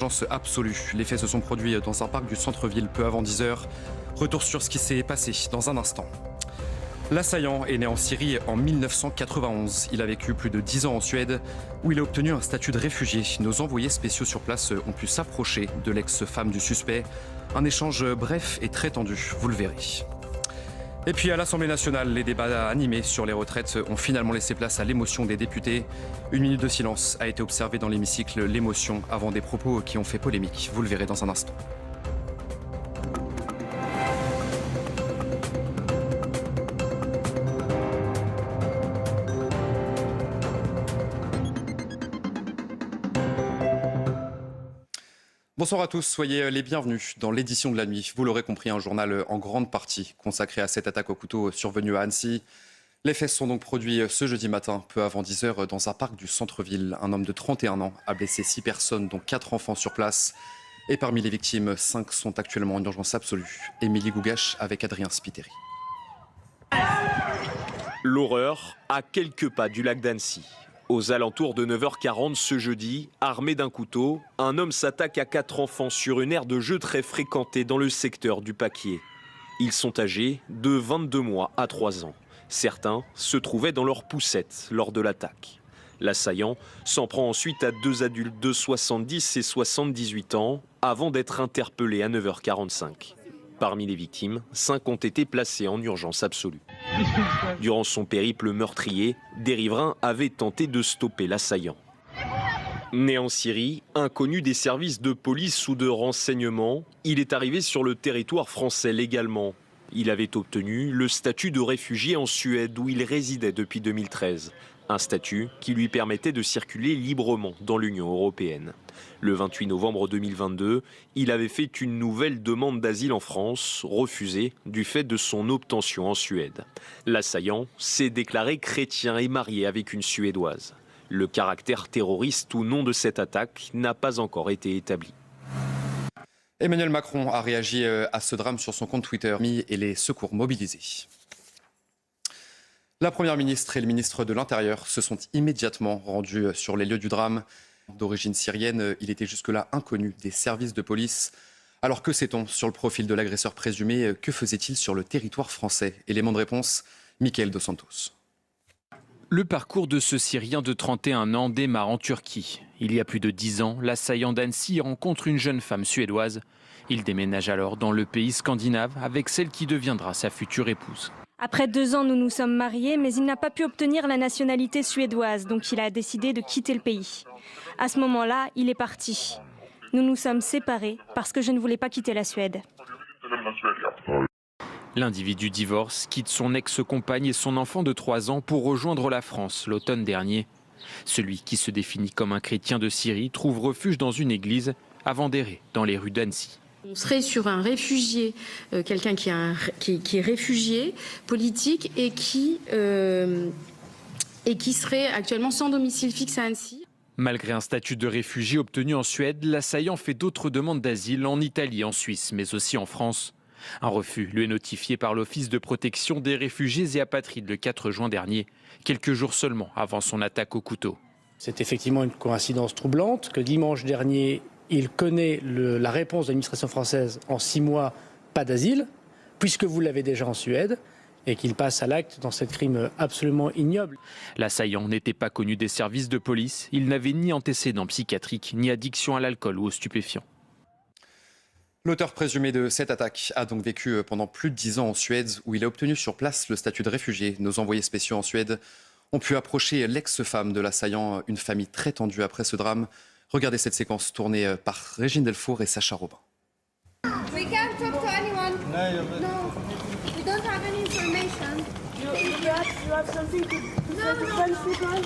Urgence absolue. Les faits se sont produits dans un parc du centre-ville peu avant 10h. Retour sur ce qui s'est passé dans un instant. L'assaillant est né en Syrie en 1991. Il a vécu plus de 10 ans en Suède où il a obtenu un statut de réfugié. Nos envoyés spéciaux sur place ont pu s'approcher de l'ex-femme du suspect. Un échange bref et très tendu, vous le verrez. Et puis à l'Assemblée nationale, les débats animés sur les retraites ont finalement laissé place à l'émotion des députés. Une minute de silence a été observée dans l'hémicycle, l'émotion avant des propos qui ont fait polémique. Vous le verrez dans un instant. Bonsoir à tous, soyez les bienvenus dans l'édition de la nuit. Vous l'aurez compris, un journal en grande partie consacré à cette attaque au couteau survenue à Annecy. Les faits se sont donc produits ce jeudi matin, peu avant 10h, dans un parc du centre-ville. Un homme de 31 ans a blessé 6 personnes, dont 4 enfants sur place. Et parmi les victimes, 5 sont actuellement en urgence absolue. Émilie Gougache avec Adrien Spiteri. L'horreur à quelques pas du lac d'Annecy. Aux alentours de 9h40 ce jeudi, armé d'un couteau, un homme s'attaque à 4 enfants sur une aire de jeu très fréquentée dans le secteur du Paquier. Ils sont âgés de 22 mois à 3 ans. Certains se trouvaient dans leur poussette lors de l'attaque. L'assaillant s'en prend ensuite à 2 adultes de 70 et 78 ans avant d'être interpellé à 9h45. Parmi les victimes, 5 ont été placés en urgence absolue. Durant son périple meurtrier, des riverains avaient tenté de stopper l'assaillant. Né en Syrie, inconnu des services de police ou de renseignement, il est arrivé sur le territoire français légalement. Il avait obtenu le statut de réfugié en Suède où il résidait depuis 2013. Un statut qui lui permettait de circuler librement dans l'Union européenne. Le 28 novembre 2022, il avait fait une nouvelle demande d'asile en France, refusée du fait de son obtention en Suède. L'assaillant s'est déclaré chrétien et marié avec une Suédoise. Le caractère terroriste ou non de cette attaque n'a pas encore été établi. Emmanuel Macron a réagi à ce drame sur son compte Twitter et les secours mobilisés. La Première ministre et le ministre de l'Intérieur se sont immédiatement rendus sur les lieux du drame. D'origine syrienne, il était jusque-là inconnu des services de police. Alors que sait-on sur le profil de l'agresseur présumé? Que faisait-il sur le territoire français? Élément de réponse, Mickaël Dos Santos. Le parcours de ce Syrien de 31 ans démarre en Turquie. Il y a plus de 10 ans, l'assaillant d'Annecy rencontre une jeune femme suédoise. Il déménage alors dans le pays scandinave avec celle qui deviendra sa future épouse. Après 2 ans, nous nous sommes mariés, mais il n'a pas pu obtenir la nationalité suédoise, donc il a décidé de quitter le pays. À ce moment-là, il est parti. Nous nous sommes séparés parce que je ne voulais pas quitter la Suède. L'individu divorce, quitte son ex-compagne et son enfant de 3 ans pour rejoindre la France l'automne dernier. Celui qui se définit comme un chrétien de Syrie trouve refuge dans une église avant d'errer dans les rues d'Annecy. On serait sur un réfugié, quelqu'un qui est réfugié politique et qui serait actuellement sans domicile fixe à Annecy. Malgré un statut de réfugié obtenu en Suède, l'assaillant fait d'autres demandes d'asile en Italie, en Suisse, mais aussi en France. Un refus lui est notifié par l'Office de protection des réfugiés et apatrides le 4 juin dernier, quelques jours seulement avant son attaque au couteau. C'est effectivement une coïncidence troublante que dimanche dernier, il connaît la réponse de l'administration française en 6 mois, pas d'asile, puisque vous l'avez déjà en Suède, et qu'il passe à l'acte dans ce crime absolument ignoble. L'assaillant n'était pas connu des services de police, il n'avait ni antécédent psychiatrique, ni addiction à l'alcool ou aux stupéfiants. L'auteur présumé de cette attaque a donc vécu pendant plus de 10 ans en Suède, où il a obtenu sur place le statut de réfugié. Nos envoyés spéciaux en Suède ont pu approcher l'ex-femme de l'assaillant, une famille très tendue après ce drame. Regardez cette séquence tournée par Régine Delfour et Sacha Robin. We can't talk to anyone. No, we don't have any information. You have something to defend people?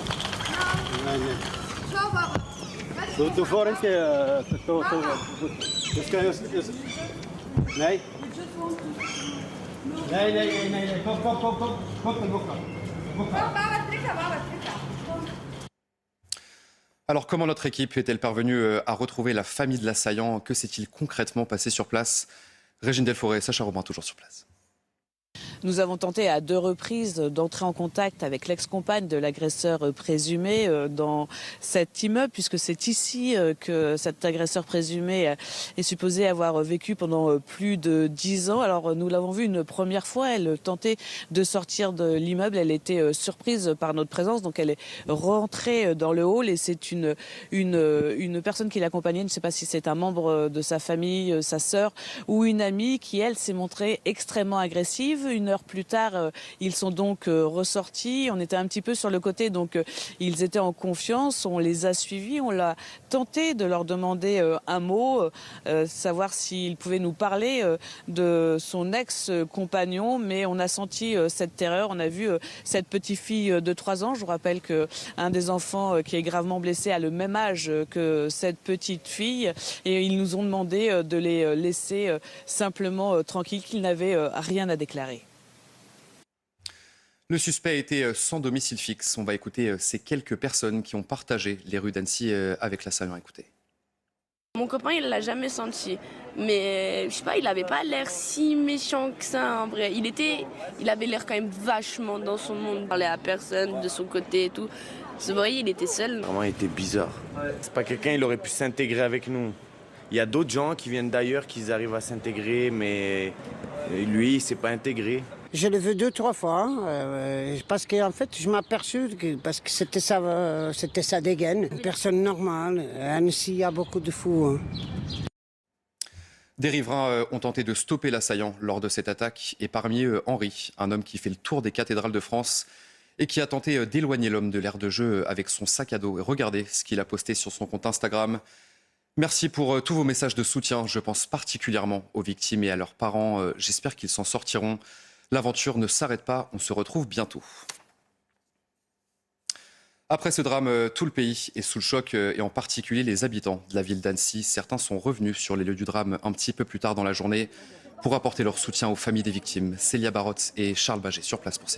Alors comment notre équipe est-elle parvenue à retrouver la famille de l'assaillant? Que s'est-il concrètement passé sur place? Régine Delfour et Sacha Robin toujours sur place. Nous avons tenté à 2 reprises d'entrer en contact avec l'ex-compagne de l'agresseur présumé dans cet immeuble, puisque c'est ici que cet agresseur présumé est supposé avoir vécu pendant plus de 10 ans. Alors nous l'avons vue une première fois, elle tentait de sortir de l'immeuble, elle était surprise par notre présence, donc elle est rentrée dans le hall et c'est une personne qui l'accompagnait, je ne sais pas si c'est un membre de sa famille, sa sœur ou une amie qui, elle, s'est montrée extrêmement agressive. 1 heure plus tard, ils sont donc ressortis. On était un petit peu sur le côté, donc ils étaient en confiance. On les a suivis. On l'a tenté de leur demander un mot, savoir s'ils pouvaient nous parler de son ex-compagnon, mais on a senti cette terreur. On a vu cette petite fille de 3 ans. Je vous rappelle qu'un des enfants qui est gravement blessé a le même âge que cette petite fille et ils nous ont demandé de les laisser simplement tranquilles, qu'ils n'avaient rien à déclarer. Le suspect était sans domicile fixe. On va écouter ces quelques personnes qui ont partagé les rues d'Annecy avec l'assaillant. Écoutez. Mon copain, il l'a jamais senti. Mais je sais pas, il avait pas l'air si méchant que ça en vrai. Il avait l'air quand même vachement dans son monde. Il parlait à personne de son côté et tout. Vous voyez, il était seul. Vraiment, il était bizarre. C'est pas quelqu'un, il aurait pu s'intégrer avec nous. Il y a d'autres gens qui viennent d'ailleurs, qui arrivent à s'intégrer, mais lui, il s'est pas intégré. Je l'ai vu 2-3 fois, parce qu'en fait, je m'aperçus parce que c'était sa dégaine. Une personne normale. À Annecy, il y a beaucoup de fous. Des riverains ont tenté de stopper l'assaillant lors de cette attaque. Et parmi eux, Henri, un homme qui fait le tour des cathédrales de France et qui a tenté d'éloigner l'homme de l'aire de jeu avec son sac à dos. Et regardez ce qu'il a posté sur son compte Instagram. Merci pour tous vos messages de soutien. Je pense particulièrement aux victimes et à leurs parents. J'espère qu'ils s'en sortiront. L'aventure ne s'arrête pas. On se retrouve bientôt. Après ce drame, tout le pays est sous le choc et en particulier les habitants de la ville d'Annecy. Certains sont revenus sur les lieux du drame un petit peu plus tard dans la journée pour apporter leur soutien aux familles des victimes. Célia Barotte et Charles Baget sur place pour CNews.